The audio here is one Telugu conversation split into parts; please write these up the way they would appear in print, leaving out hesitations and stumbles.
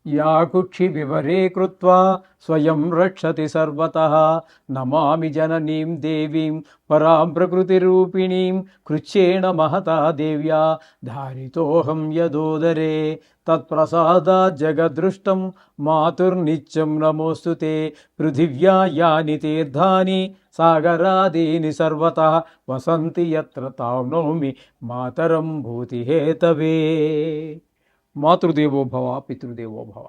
या कुक्षि विवरे कृत्वा स्वयं रक्षति सर्वतः नमामि जननीं देवीं परां प्रकृतिरूपिणीं कृच्छ्रेण महता देव्या धारितोऽहं यदोदरे तत्प्रसादात् जगदृष्टं मातुर्नित्यं नमोऽस्तु ते पृथिव्या यानि तीर्थानि सागरादीनि सर्वतः वसन्ति यत्र तां नौमि मातरं भूतिहेतवे మాతృదేవో భవ పితృదేవో భవ.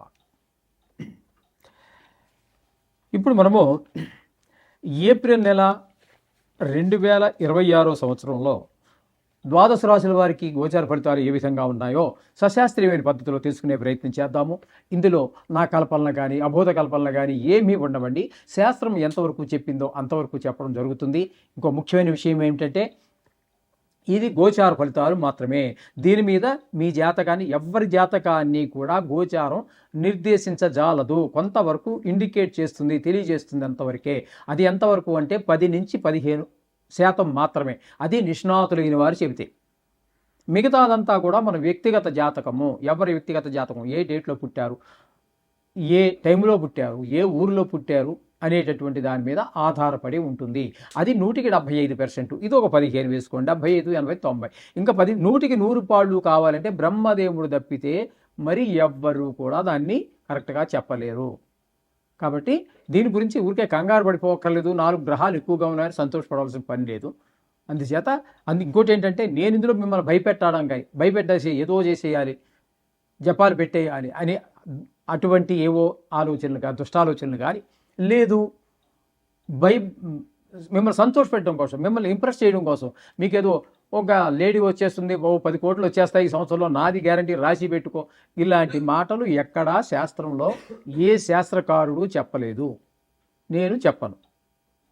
ఇప్పుడు మనము ఏప్రిల్ నెల 2026 సంవత్సరంలో ద్వాదశ రాశుల వారికి గోచార ఫలితాలు ఏ విధంగా ఉన్నాయో సశాస్త్రీయమైన పద్ధతిలో తెలుసుకునే ప్రయత్నం చేద్దాము. ఇందులో నా కల్పనలు కానీ అబోధ కల్పనలు కానీ ఏమీ ఉండవండి. శాస్త్రం ఎంతవరకు చెప్పిందో అంతవరకు చెప్పడం జరుగుతుంది. ఇంకో ముఖ్యమైన విషయం ఏమిటంటే ఇది గోచార ఫలితాలు మాత్రమే. దీని మీద మీ జాతకాన్ని ఎవరి జాతకాన్ని కూడా గోచారం నిర్దేశించజాలదు. కొంతవరకు ఇండికేట్ చేస్తుంది, తెలియజేస్తుంది అంతవరకే. అది ఎంతవరకు అంటే 10 నుంచి 15% మాత్రమే. అది నిష్ణాతులైన వారు చెబితే. మిగతాదంతా కూడా మన వ్యక్తిగత జాతకము. ఎవరి వ్యక్తిగత జాతకం, ఏ డేట్లో పుట్టారు, ఏ టైంలో పుట్టారు, ఏ ఊరిలో పుట్టారు అనేటటువంటి దాని మీద ఆధారపడి ఉంటుంది. అది 100% ఇది ఒక 15 వేసుకోండి. 75, 80, 90 ఇంకా 100 పాళ్ళు కావాలంటే బ్రహ్మదేవుడు తప్పితే మరి ఎవ్వరూ కూడా దాన్ని కరెక్ట్గా చెప్పలేరు. కాబట్టి దీని గురించి ఊరికే కంగారు పడిపోక్కర్లేదు. 4 గ్రహాలు ఎక్కువగా ఉన్నాయని సంతోషపడవలసిన పని లేదు. అందుచేత ఇంకోటి ఏంటంటే నేను ఇందులో మిమ్మల్ని భయపెట్టేసి ఏదో చేసేయాలి, జపాలు పెట్టేయాలి అని అటువంటి ఏవో ఆలోచనలు కానీ దుష్టాలోచనలు కానీ లేదు. మిమ్మల్ని సంతోషపెట్టడం కోసం, మిమ్మల్ని ఇంప్రెస్ చేయడం కోసం, మీకేదో ఒక లేడీ వచ్చేస్తుంది, 10 కోట్లు వచ్చేస్తాయి ఈ సంవత్సరంలో, నాది గ్యారంటీ, రాసి పెట్టుకో, ఇలాంటి మాటలు ఎక్కడా శాస్త్రంలో ఏ శాస్త్రకారుడు చెప్పలేదు. నేను చెప్పను.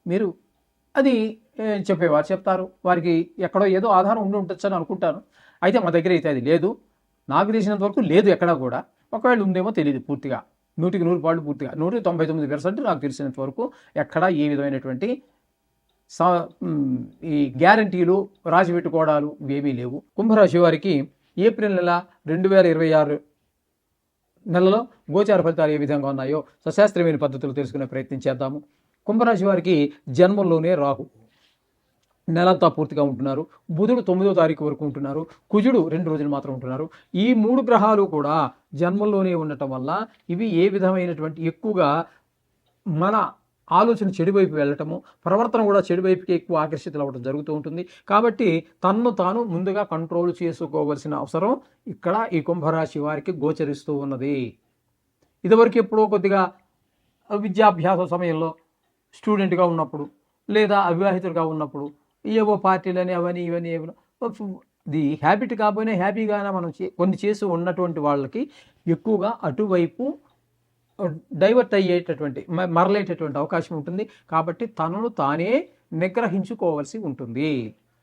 మీరు అది చెప్పేవారు చెప్తారు. వారికి ఎక్కడో ఏదో ఆధారం ఉండి ఉండొచ్చు అని అనుకుంటాను. అయితే మా దగ్గర అయితే అది లేదు. నాకు తెలిసినంత వరకు లేదు ఎక్కడా కూడా. ఒకవేళ ఉందేమో తెలియదు పూర్తిగా. 100% పాళ్ళు పూర్తిగా 199% నాకు తెలిసినంత వరకు ఎక్కడా ఏ విధమైనటువంటి ఈ గ్యారంటీలు రాసి పెట్టుకోవడాలు ఇవేమీ లేవు. కుంభరాశి వారికి ఏప్రిల్ నెల 2026 నెలలో గోచార ఫలితాలు ఏ విధంగా ఉన్నాయో సశాస్త్రీయమైన పద్ధతులు తెలుసుకునే ప్రయత్నం చేద్దాము. కుంభరాశి వారికి జన్మంలోనే రాహు నెలంతా పూర్తిగా ఉంటున్నారు. బుధుడు 9వ తారీఖు వరకు ఉంటున్నారు. కుజుడు 2 రోజులు మాత్రం ఉంటున్నారు. ఈ 3 గ్రహాలు కూడా జన్మంలోనే ఉండటం వల్ల ఇవి ఏ విధమైనటువంటి ఎక్కువగా మన ఆలోచన చెడువైపు వెళ్ళటము, ప్రవర్తన కూడా చెడువైపుకి ఎక్కువ ఆకర్షితులు అవ్వడం జరుగుతూ ఉంటుంది. కాబట్టి తన్ను తాను ముందుగా కంట్రోల్ చేసుకోవలసిన అవసరం ఇక్కడ ఈ కుంభరాశి వారికి గోచరిస్తూ ఉన్నది. ఇదివరకు ఎప్పుడో కొద్దిగా విద్యాభ్యాస సమయంలో స్టూడెంట్గా ఉన్నప్పుడు లేదా అవివాహితులుగా ఉన్నప్పుడు ఏవో పార్టీలని అవని ఇవని ఇది హ్యాబిట్ కాకపోయినా హ్యాపీగానే మనం కొన్ని చేసి ఉన్నటువంటి వాళ్ళకి ఎక్కువగా అటువైపు డైవర్ట్ అయ్యేటటువంటి మరలేటటువంటి అవకాశం ఉంటుంది. కాబట్టి తనను తానే నిగ్రహించుకోవాల్సి ఉంటుంది.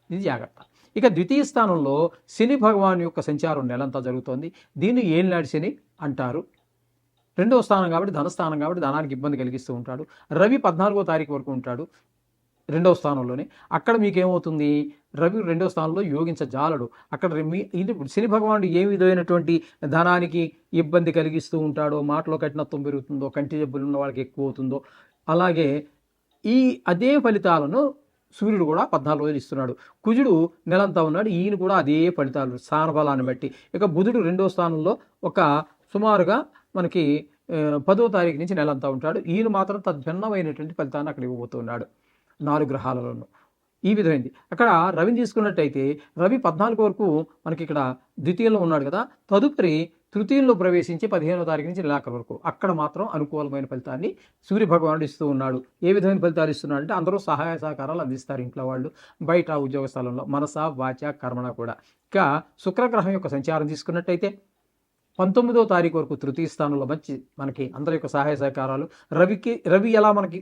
ఇది జాగ్రత్త. ఇక ద్వితీయ స్థానంలో శని భగవాన్ యొక్క సంచారం నెలంతా జరుగుతోంది. దీన్ని ఏలినాటి శని అంటారు. 2వ స్థానం కాబట్టి ధనస్థానం కాబట్టి ధనానికి ఇబ్బంది కలిగిస్తూ ఉంటాడు. రవి 14వ తారీఖు వరకు ఉంటాడు 2వ స్థానంలోనే. అక్కడ మీకేమవుతుంది, రవి 2వ స్థానంలో యోగించజాలడు. అక్కడ శని భగవానుడు ఏ విధమైనటువంటి ధనానికి ఇబ్బంది కలిగిస్తూ ఉంటాడో, మాటలో కఠినత్వం పెరుగుతుందో, కంటి జబ్బులు ఉన్న వాళ్ళకి ఎక్కువ అవుతుందో, అలాగే అదే ఫలితాలను సూర్యుడు కూడా 14 రోజులు ఇస్తున్నాడు. కుజుడు నెలంతా ఉన్నాడు. ఈయన కూడా అదే ఫలితాలు స్థానబలాన్ని బట్టి. ఇక బుధుడు 2వ స్థానంలో ఒక సుమారుగా మనకి 10వ తారీఖు నుంచి నెలంతా ఉంటాడు. ఈయన మాత్రం తద్భిన్నమైనటువంటి ఫలితాన్ని అక్కడ ఇవ్వబోతున్నాడు 4 గ్రహాలలోనూ. ఈ విధమైంది. అక్కడ రవిని తీసుకున్నట్టయితే రవి 14 వరకు మనకి ఇక్కడ ద్వితీయంలో ఉన్నాడు కదా. తదుపరి తృతీయంలో ప్రవేశించి 15వ తారీఖు నుంచి నెలాఖరు వరకు అక్కడ మాత్రం అనుకూలమైన ఫలితాన్ని సూర్య భగవానుడు ఇస్తూ ఉన్నాడు. ఏ విధమైన ఫలితాలు ఇస్తున్నాడు అంటే అందరూ సహాయ సహకారాలు అందిస్తారు. ఇంట్లో వాళ్ళు, బయట ఉద్యోగ స్థలంలో, మనస వాచ కర్మణ కూడా. ఇక శుక్రగ్రహం యొక్క సంచారం తీసుకున్నట్టయితే 19వ తారీఖు వరకు తృతీయ స్థానంలో మంచి మనకి అందరి యొక్క సహాయ సహకారాలు. రవి ఎలా మనకి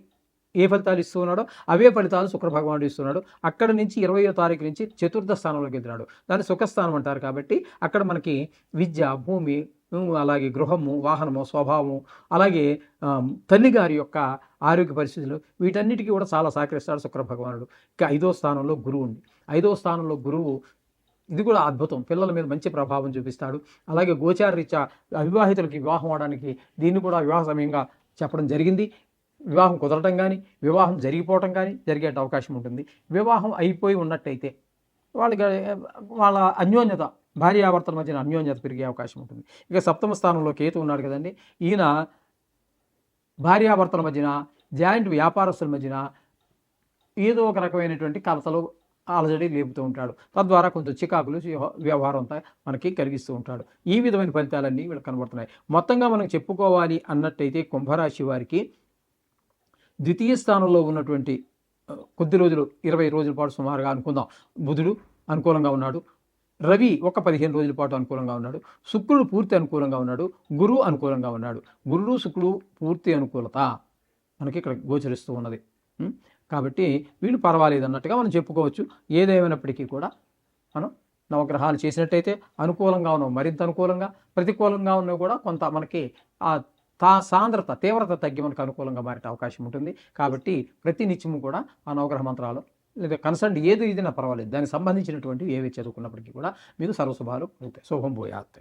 ఏ ఫలితాలు ఇస్తూ ఉన్నాడో అవే ఫలితాలు శుక్ర భగవానుడు ఇస్తున్నాడు. అక్కడ నుంచి 20వ తారీఖు నుంచి చతుర్థ స్థానంలోకి వెళ్తున్నాడు. దాన్ని సుఖస్థానం అంటారు. కాబట్టి అక్కడ మనకి విద్య, భూమి, అలాగే గృహము, వాహనము, స్వభావము, అలాగే తల్లిగారి యొక్క ఆరోగ్య పరిస్థితులు, వీటన్నిటికీ కూడా చాలా సహకరిస్తాడు శుక్ర భగవానుడు. ఇక 5వ స్థానంలో గురువు ఉంది. 5వ స్థానంలో గురువు ఇది కూడా అద్భుతం. పిల్లల మీద మంచి ప్రభావం చూపిస్తాడు. అలాగే గోచార రీత్యా అవివాహితులకి వివాహం అవడానికి దీన్ని కూడా వివాహ సమయంగా చెప్పడం జరిగింది. వివాహం కుదరటం కానీ, వివాహం జరిగిపోవటం కానీ జరిగే అవకాశం ఉంటుంది. వివాహం అయిపోయి ఉన్నట్టయితే వాళ్ళకి వాళ్ళ అన్యోన్యత, భార్యాభర్తల మధ్యన అన్యోన్యత పెరిగే అవకాశం ఉంటుంది. ఇక సప్తమ స్థానంలో కేతు ఉన్నాడు కదండి. ఈయన భార్యాభర్తల మధ్యన, జాయింట్ వ్యాపారస్తుల మధ్యన ఏదో ఒక రకమైనటువంటి కలతలు, అలజడి లేపుతూ ఉంటాడు. తద్వారా కొంచెం చికాకులు వ్యవహారం అంతా మనకి కలిగిస్తూ ఉంటాడు. ఈ విధమైన ఫలితాలన్నీ వీళ్ళకి కనబడుతున్నాయి. మొత్తంగా మనం చెప్పుకోవాలి అన్నట్టయితే కుంభరాశి వారికి ద్వితీయ స్థానంలో ఉన్నటువంటి కొద్ది రోజులు, 20 రోజుల పాటు సుమారుగా అనుకుందాం, బుధుడు అనుకూలంగా ఉన్నాడు. రవి ఒక 15 రోజుల పాటు అనుకూలంగా ఉన్నాడు. శుక్రుడు పూర్తి అనుకూలంగా ఉన్నాడు. గురువు అనుకూలంగా ఉన్నాడు. గురుడు శుక్రుడు పూర్తి అనుకూలత మనకి ఇక్కడ గోచరిస్తూ ఉన్నది. కాబట్టి వీళ్ళు పర్వాలేదు అన్నట్టుగా మనం చెప్పుకోవచ్చు. ఏదేమైనప్పటికీ కూడా మనం నవగ్రహాలు చేసినట్టయితే అనుకూలంగా ఉన్నాం, మరింత అనుకూలంగా, ప్రతికూలంగా ఉన్నవి కూడా కొంత మనకి ఆ సాంద్రత, తీవ్రత తగ్గి మనకు అనుకూలంగా మారే అవకాశం ఉంటుంది. కాబట్టి ప్రతి నిత్యము కూడా ఆ నవగ్రహ మంత్రాలు లేదా కన్సర్న్ ఏది ఇదినా పర్వాలేదు, దానికి సంబంధించినటువంటి ఏవి చదువుకున్నప్పటికీ కూడా మీకు సర్వశుభాలు అవుతాయి. శుభం భూయాత్.